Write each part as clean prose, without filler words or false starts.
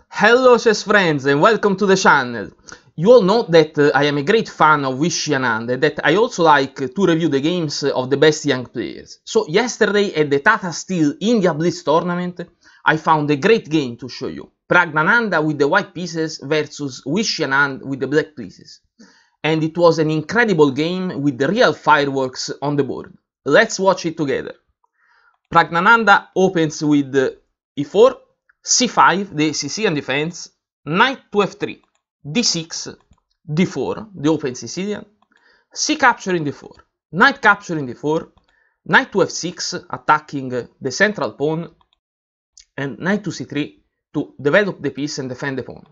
Hello chess friends and welcome to the channel. You all know that I am a great fan of Vishy Anand and that I also like to review the games of the best young players. So yesterday at the Tata Steel India Blitz tournament I found a great game to show you. Praggnanandhaa with the white pieces versus Vishy Anand with the black pieces. And it was an incredible game with the real fireworks on the board. Let's watch it together. Praggnanandhaa opens with e4, c5, the Sicilian defense, knight to f3, d6, d4, the open Sicilian, c capturing d4, knight capturing d4, knight to f6, attacking the central pawn, and knight to c3 to develop the piece and defend the pawn.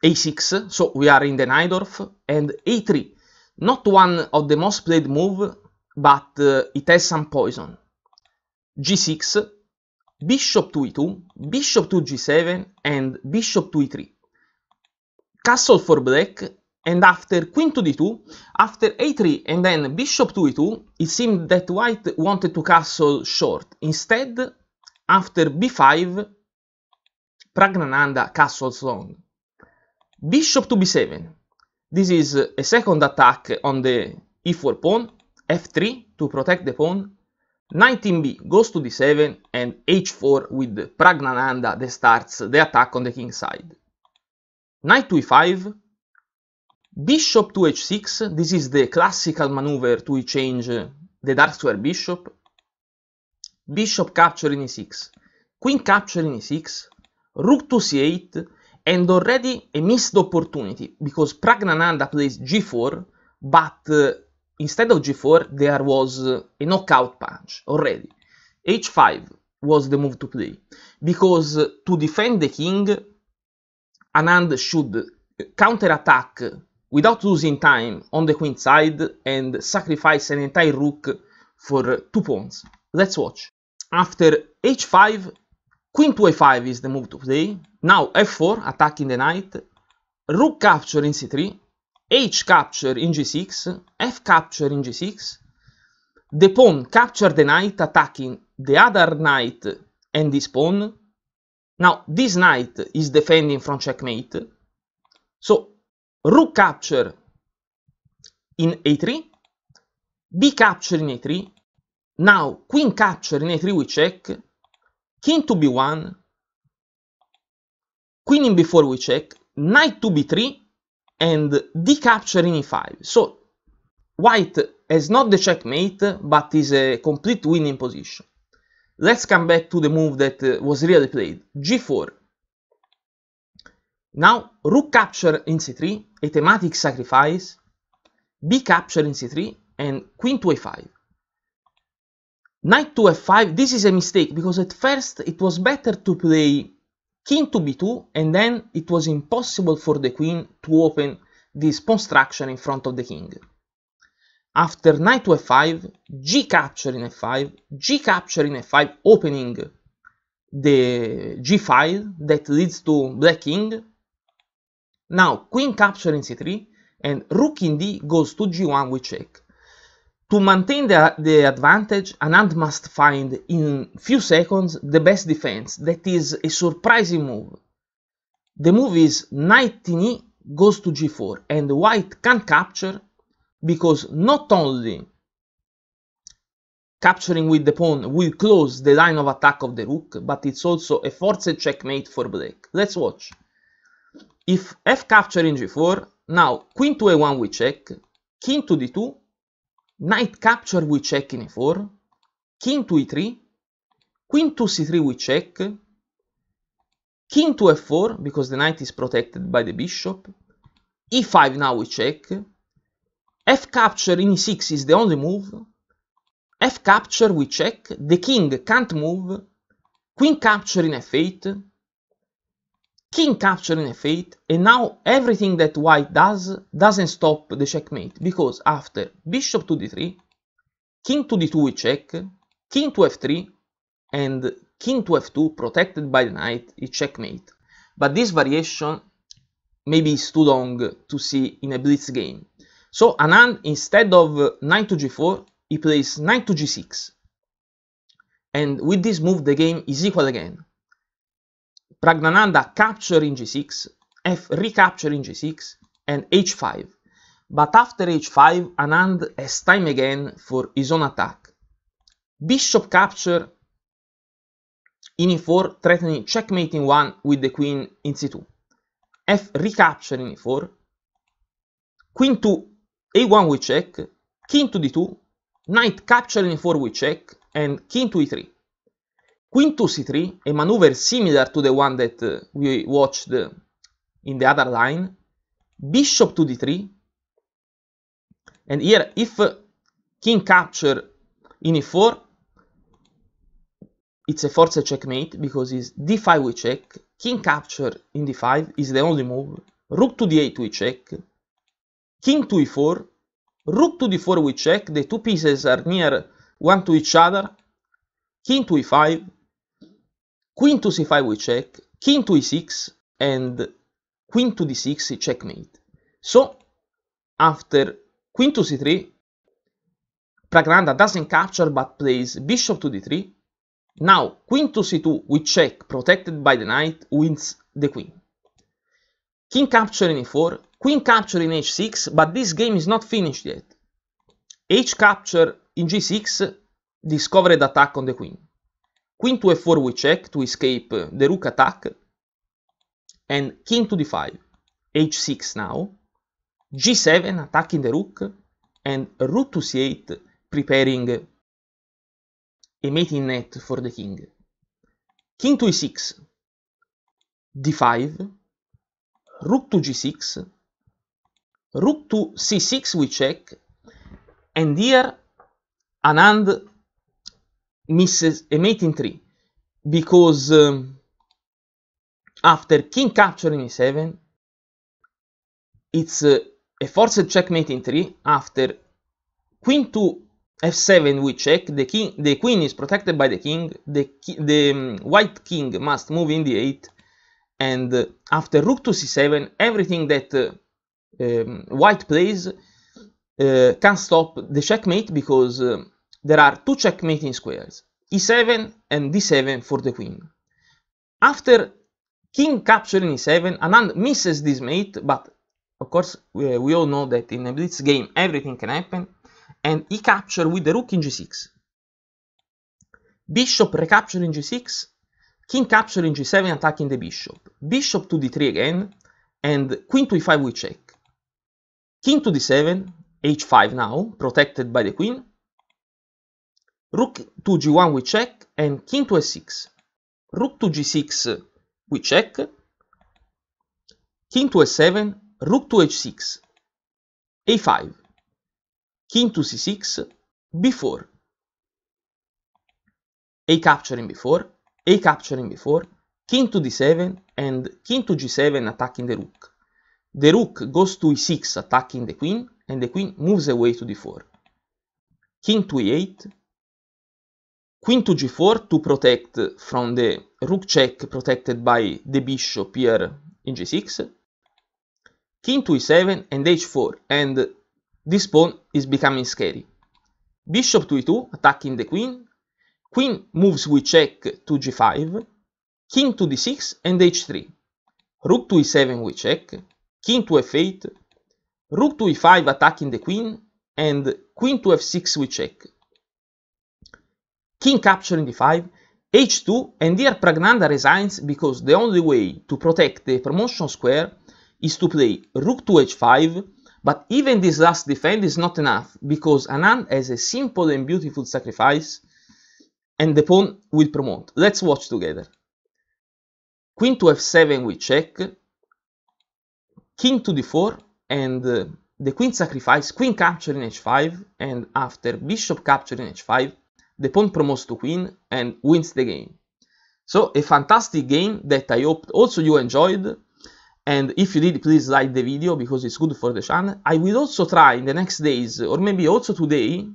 a6, so we are in the Najdorf, and a3, not one of the most played move, but it has some poison. g6, bishop to e2, bishop to g7, and bishop to e3. Castle for black, and after queen to d2, after a3 and then bishop to e2, it seemed that white wanted to castle short. Instead, after b5, Praggnanandhaa castles long. Bishop to b7. This is a second attack on the e4 pawn, f3 to protect the pawn, knight in b goes to d7, and h4 with Praggnanandhaa that starts the attack on the king side. Knight to e5, bishop to h6, this is the classical maneuver to exchange the dark square bishop, bishop capturing e6, queen capturing e6, rook to c8, and already a missed opportunity, because Praggnanandhaa plays g4, but instead of g4 there was a knockout punch already. h5 was the move to play, because to defend the king, Anand should counterattack without losing time on the queen side and sacrifice an entire rook for 2 pawns. Let's watch. After h5, queen to a5 is the move to play. Now f4, attacking the knight, rook capture in c3, h capture in g6, f capture in g6, the pawn capture the knight, attacking the other knight and this pawn. Now this knight is defending from checkmate, so rook capture in a3, b capture in a3, now queen capture in a3 with check, king to b1, queen in b4 with check, knight to b3, and d capture in e5. So white has not the checkmate, but is a complete winning position. Let's come back to the move that was really played, g4. Now rook capture in c3, a thematic sacrifice, b capture in c3, and queen to a5. Knight to f5, this is a mistake, because at first it was better to play king to b2, and then it was impossible for the queen to open this pawn structure in front of the king. After knight to f5, g capture in f5, g capture in f5, opening the g file that leads to black king. Now queen capture in c3, and rook in d goes to g1 with check. To maintain the advantage, Anand must find in few seconds the best defense. That is a surprising move. The move is knight in e goes to g4, and white can capture, because not only capturing with the pawn will close the line of attack of the rook, but it's also a forced checkmate for black. Let's watch. If f capture in g4, now queen to a1 with check, king to d2, knight capture with check in e4, king to e3, queen to c3 with check, king to f4, because the knight is protected by the bishop, e5 now with check, f capture in e6 is the only move, f capture with check, the king can't move, queen capture in f8, king capture in f8, and now everything that white does doesn't stop the checkmate, because after bishop to d3, king to d2 with check, king to f3, and king to f2 protected by the knight is checkmate. But this variation maybe is too long to see in a blitz game. So Anand, instead of knight to g4, he plays knight to g6. And with this move the game is equal again. Praggnanandhaa capture in g6, f recapture in g6, and h5. But after h5, Anand has time again for his own attack. Bishop capture in e4, threatening checkmate in 1 with the queen in c2. F recapture in e4, queen to a1 with check, king to d2, knight capture in e4 with check, and king to e3. Queen to c3, a maneuver similar to the one that we watched in the other line. Bishop to d3, and here if king capture in e4, it's a forced checkmate because it's d5 with check, king capture in d5 is the only move, rook to d8 with check, king to e4, rook to d4 with check, the two pieces are near one to each other, king to e5, queen to c5 with check, king to e6, and queen to d6 checkmate. So, after queen to c3, Praggnanandhaa doesn't capture but plays bishop to d3. Now, queen to c2 with check protected by the knight wins the queen. King capture in e4, queen capture in h6, but this game is not finished yet. H capture in g6, discovered attack on the queen. Queen to f4 with check to escape the rook attack, and king to d5, h6 now, g7 attacking the rook, and rook to c8 preparing a mating net for the king. King to e6, d5, rook to g6, rook to c6 with check, and here Anand misses a mate in 3 because after king capture in e7, it's a forced checkmate in 3. After queen to f7 with check, the queen is protected by the king, the white king must move in d8, and after rook to c7, everything that white plays can stop the checkmate because there are two checkmating squares, e7 and d7 for the queen. After king capturing e7, Anand misses this mate, but of course we all know that in a blitz game everything can happen, and he captures with the rook in g6. Bishop recapture in g6, king capture in g7 attacking the bishop. Bishop to d3 again, and queen to e5 with check. King to d7, h5 now, protected by the queen. Rook to g1 with check, and king to s6. Rook to g6 with check. King to s7, rook to h6. a5. King to c6, b4. A capturing b4, a capturing b4, king to d7, and king to g7 attacking the rook. The rook goes to e6 attacking the queen, and the queen moves away to d4. King to e8, queen to g4 to protect from the rook check protected by the bishop here in g6. King to e7 and h4, and this pawn is becoming scary. Bishop to e2 attacking the queen. Queen moves with check to g5, king to d6 and h3, rook to e7 with check, king to f8, rook to e5 attacking the queen, and queen to f6 with check. King capturing d5, h2, and here Praggnanandhaa resigns because the only way to protect the promotion square is to play rook to h5, but even this last defense is not enough because Anand has a simple and beautiful sacrifice, and the pawn will promote. Let's watch together. Queen to f7 with check, king to d4, and the queen sacrifice, queen capture in h5, and after bishop capture in h5, the pawn promotes to queen and wins the game. So a fantastic game that I hope also you enjoyed, and if you did, please like the video because it's good for the channel. I will also try in the next days, or maybe also today,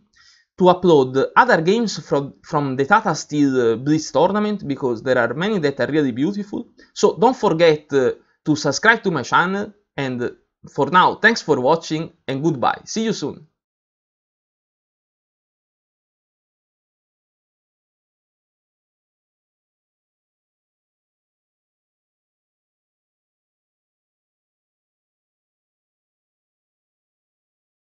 to upload other games from the Tata Steel Blitz tournament because there are many that are really beautiful. So don't forget to subscribe to my channel, and for now, thanks for watching and goodbye. See you soon.